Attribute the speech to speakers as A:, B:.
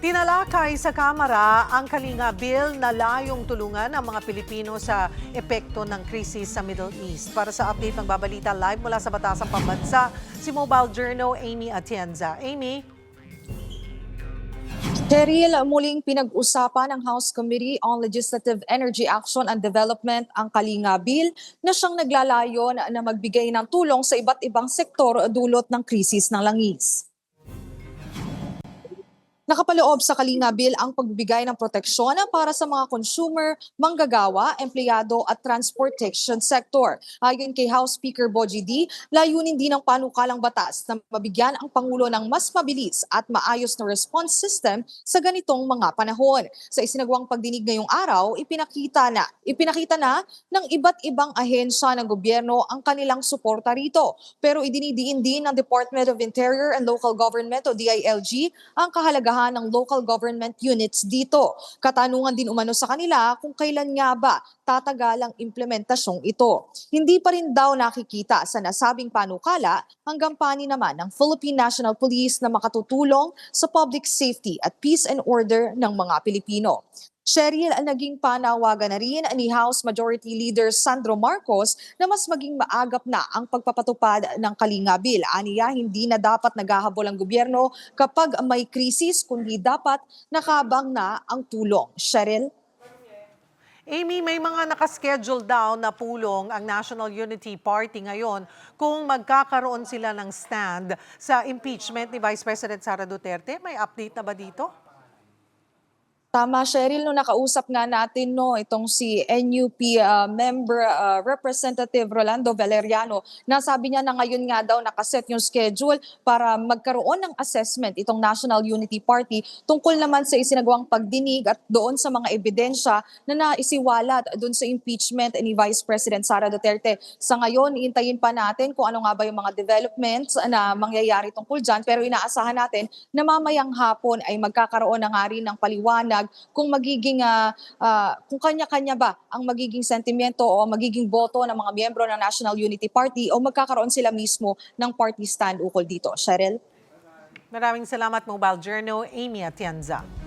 A: Tinalakay sa Kamara ang Kalinga Bill na layong tulungan ang mga Pilipino sa epekto ng krisis sa Middle East. Para sa update ng Babalita Live mula sa Batasang Pambansa, si Mobile Journal Amy Atienza. Amy?
B: Cheryl, muling pinag-usapan ng House Committee on Legislative Energy Action and Development ang Kalinga Bill na siyang naglalayon na magbigay ng tulong sa iba't ibang sektor dulot ng krisis ng langis. Nakapaloob sa Kalinga Bill ang pagbibigay ng proteksyon para sa mga consumer, manggagawa, empleyado at transportation sector. Ayon kay House Speaker Bogie D, layunin din ng panukalang batas na mabigyan ang Pangulo ng mas mabilis at maayos na response system sa ganitong mga panahon. Sa isinagawang pagdinig ngayong araw, ipinakita na ng iba't ibang ahensya ng gobyerno ang kanilang suporta rito. Pero idinidiin din ng Department of Interior and Local Government o DILG ang kahalagahan ng local government units dito. Katanungan din umano sa kanila kung kailan nga ba tatagal ang implementasyong ito. Hindi pa rin daw nakikita sa nasabing panukala ang gampanin naman ng Philippine National Police na makatutulong sa public safety at peace and order ng mga Pilipino. Cheryl, naging panawagan na rin ni House Majority Leader Sandro Marcos na mas maging maagap na ang pagpapatupad ng Kalinga Bill. Aniya, hindi na dapat naghahabol ang gobyerno kapag may krisis, kundi dapat nakabang na ang tulong. Cheryl?
A: Amy, may mga nakaschedule daw na pulong ang National Unity Party ngayon kung magkakaroon sila ng stand sa impeachment ni Vice President Sara Duterte. May update na ba dito?
B: Tama, Cheryl, no, nakausap nga natin itong si NUP member Representative Rolando Valeriano. Nasabi niya na ngayon nga daw nakaset yung schedule para magkaroon ng assessment itong National Unity Party tungkol naman sa isinagawang pagdinig at doon sa mga ebidensya na naisiwalat doon sa impeachment ni Vice President Sara Duterte. Sa ngayon, iintayin pa natin kung ano nga ba yung mga developments na mangyayari tungkol dyan, pero inaasahan natin na mamayang hapon ay magkakaroon na nga rin ng paliwanag kung magiging kung kanya-kanya ba ang magiging sentimento o magiging boto ng mga miyembro ng National Unity Party o magkakaroon sila mismo ng party stand ukol dito. Cheryl?
A: Maraming salamat, Mobile Journal Amy Atienza.